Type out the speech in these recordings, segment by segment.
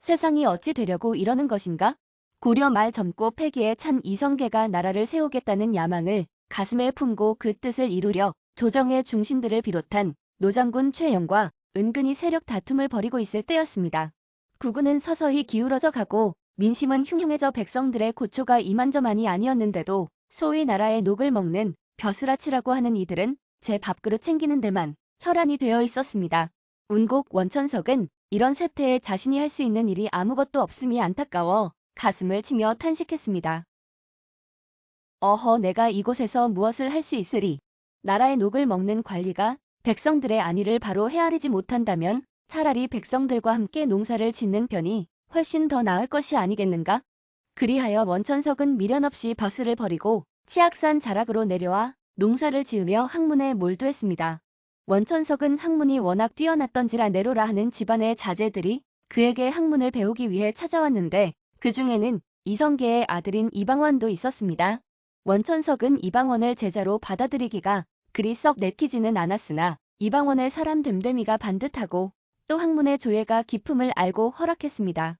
세상이 어찌 되려고 이러는 것인가? 고려 말 젊고 패기에 찬 이성계가 나라를 세우겠다는 야망을 가슴에 품고 그 뜻을 이루려 조정의 중신들을 비롯한 노장군 최영과 은근히 세력 다툼을 벌이고 있을 때였습니다. 국군은 서서히 기울어져 가고 민심은 흉흉해져 백성들의 고초가 이만저만이 아니었는데도 소위 나라의 녹을 먹는 벼슬아치라고 하는 이들은 제 밥그릇 챙기는 데만 혈안이 되어 있었습니다. 운곡 원천석은 이런 세태에 자신이 할 수 있는 일이 아무것도 없음이 안타까워 가슴을 치며 탄식했습니다. 어허, 내가 이곳에서 무엇을 할 수 있으리. 나라의 녹을 먹는 관리가 백성들의 안위를 바로 헤아리지 못한다면 차라리 백성들과 함께 농사를 짓는 편이 훨씬 더 나을 것이 아니겠는가? 그리하여 원천석은 미련 없이 벼슬을 버리고 치악산 자락으로 내려와 농사를 지으며 학문에 몰두했습니다. 원천석은 학문이 워낙 뛰어났던지라 내로라 하는 집안의 자제들이 그에게 학문을 배우기 위해 찾아왔는데 그 중에는 이성계의 아들인 이방원도 있었습니다. 원천석은 이방원을 제자로 받아들이기가 그리 썩 내키지는 않았으나 이방원의 사람 됨됨이가 반듯하고 또 학문의 조예가 깊음을 알고 허락했습니다.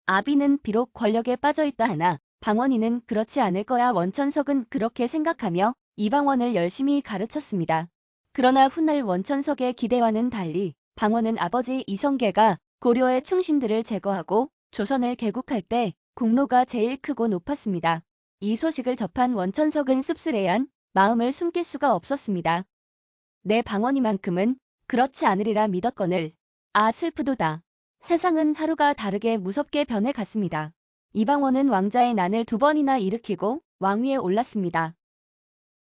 아비는 비록 권력에 빠져있다 하나 방원이는 그렇지 않을 거야. 원천석은 그렇게 생각하며 이방원을 열심히 가르쳤습니다. 그러나 훗날 원천석의 기대와는 달리 방원은 아버지 이성계가 고려의 충신들을 제거하고 조선을 개국할 때 공로가 제일 크고 높았습니다. 이 소식을 접한 원천석은 씁쓸해한 마음을 숨길 수가 없었습니다. 내 방원이만큼은 그렇지 않으리라 믿었거늘. 아, 슬프도다. 세상은 하루가 다르게 무섭게 변해갔습니다. 이방원은 왕자의 난을 2번이나 일으키고 왕위에 올랐습니다.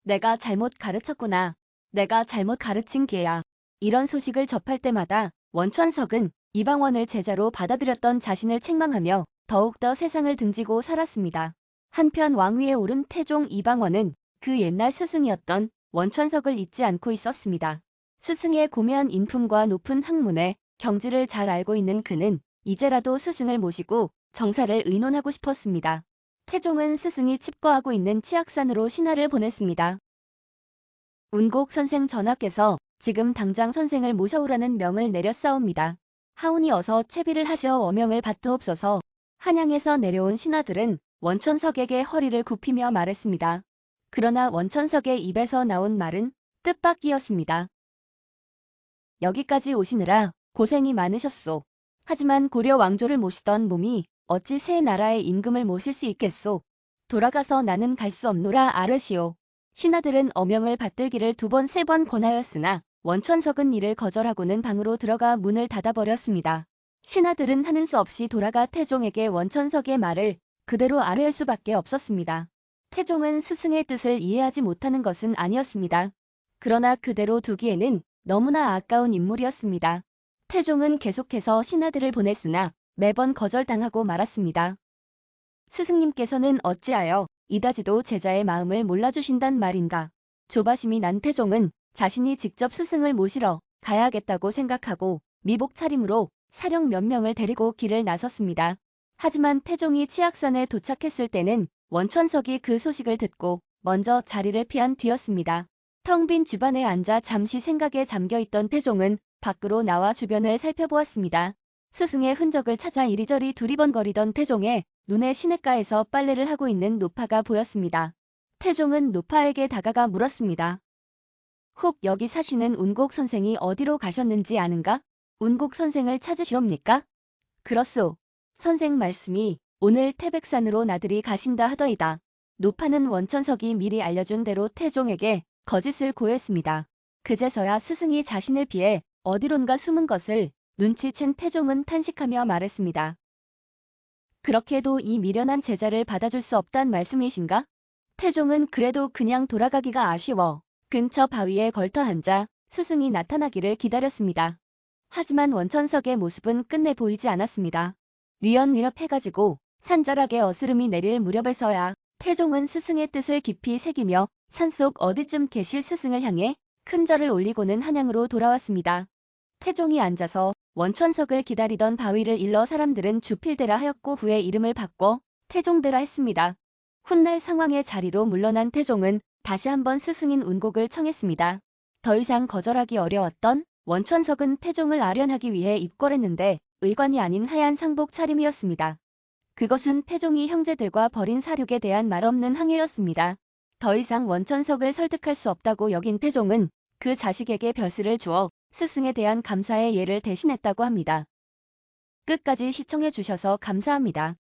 내가 잘못 가르쳤구나. 내가 잘못 가르친 게야. 이런 소식을 접할 때마다 원천석은 이방원을 제자로 받아들였던 자신을 책망하며 더욱더 세상을 등지고 살았습니다. 한편 왕위에 오른 태종 이방원은 그 옛날 스승이었던 원천석을 잊지 않고 있었습니다. 스승의 고매한 인품과 높은 학문에 경지를 잘 알고 있는 그는 이제라도 스승을 모시고 정사를 의논하고 싶었습니다. 태종은 스승이 칩거하고 있는 치악산으로 신하를 보냈습니다. 운곡 선생 전하께서 지금 당장 선생을 모셔오라는 명을 내렸사옵니다. 하오니 어서 채비를 하시어 어명을 받두옵소서. 한양에서 내려온 신하들은 원천석에게 허리를 굽히며 말했습니다. 그러나 원천석의 입에서 나온 말은 뜻밖이었습니다. 여기까지 오시느라 고생이 많으셨소. 하지만 고려 왕조를 모시던 몸이 어찌 새 나라의 임금을 모실 수 있겠소. 돌아가서 나는 갈 수 없노라 아르시오. 신하들은 어명을 받들기를 2번 3번 권하였으나 원천석은 이를 거절하고는 방으로 들어가 문을 닫아버렸습니다. 신하들은 하는 수 없이 돌아가 태종에게 원천석의 말을 그대로 아뢰을 수밖에 없었습니다. 태종은 스승의 뜻을 이해하지 못하는 것은 아니었습니다. 그러나 그대로 두기에는 너무나 아까운 인물이었습니다. 태종은 계속해서 신하들을 보냈으나 매번 거절당하고 말았습니다. 스승님께서는 어찌하여 이다지도 제자의 마음을 몰라주신단 말인가. 조바심이 난 태종은 자신이 직접 스승을 모시러 가야겠다고 생각하고 미복 차림으로 사령 몇 명을 데리고 길을 나섰습니다. 하지만 태종이 치악산에 도착했을 때는 원천석이 그 소식을 듣고 먼저 자리를 피한 뒤였습니다. 텅 빈 집안에 앉아 잠시 생각에 잠겨있던 태종은 밖으로 나와 주변을 살펴보았습니다. 스승의 흔적을 찾아 이리저리 두리번거리던 태종의 눈에 시냇가에서 빨래를 하고 있는 노파가 보였습니다. 태종은 노파에게 다가가 물었습니다. 혹 여기 사시는 운곡 선생이 어디로 가셨는지 아는가? 운곡 선생을 찾으시옵니까? 그렇소. 선생 말씀이 오늘 태백산으로 나들이 가신다 하더이다. 노파는 원천석이 미리 알려준 대로 태종에게 거짓을 고했습니다. 그제서야 스승이 자신을 피해 어디론가 숨은 것을 눈치챈 태종은 탄식하며 말했습니다. 그렇게도 이 미련한 제자를 받아줄 수 없단 말씀이신가? 태종은 그래도 그냥 돌아가기가 아쉬워 근처 바위에 걸터 앉아 스승이 나타나기를 기다렸습니다. 하지만 원천석의 모습은 끝내 보이지 않았습니다. 위협해가지고 산자락에 어스름이 내릴 무렵에서야 태종은 스승의 뜻을 깊이 새기며 산속 어디쯤 계실 스승을 향해 큰 절을 올리고는 한양으로 돌아왔습니다. 태종이 앉아서 원천석을 기다리던 바위를 일러 사람들은 주필대라 하였고 후에 이름을 바꿔 태종대라 했습니다. 훗날 상황의 자리로 물러난 태종은 다시 한번 스승인 운곡을 청했습니다. 더 이상 거절하기 어려웠던 원천석은 태종을 아련하기 위해 입궐했는데 의관이 아닌 하얀 상복 차림이었습니다. 그것은 태종이 형제들과 벌인 사륙에 대한 말없는 항해였습니다. 더 이상 원천석을 설득할 수 없다고 여긴 태종은 그 자식에게 벼슬을 주어 스승에 대한 감사의 예를 대신했다고 합니다. 끝까지 시청해주셔서 감사합니다.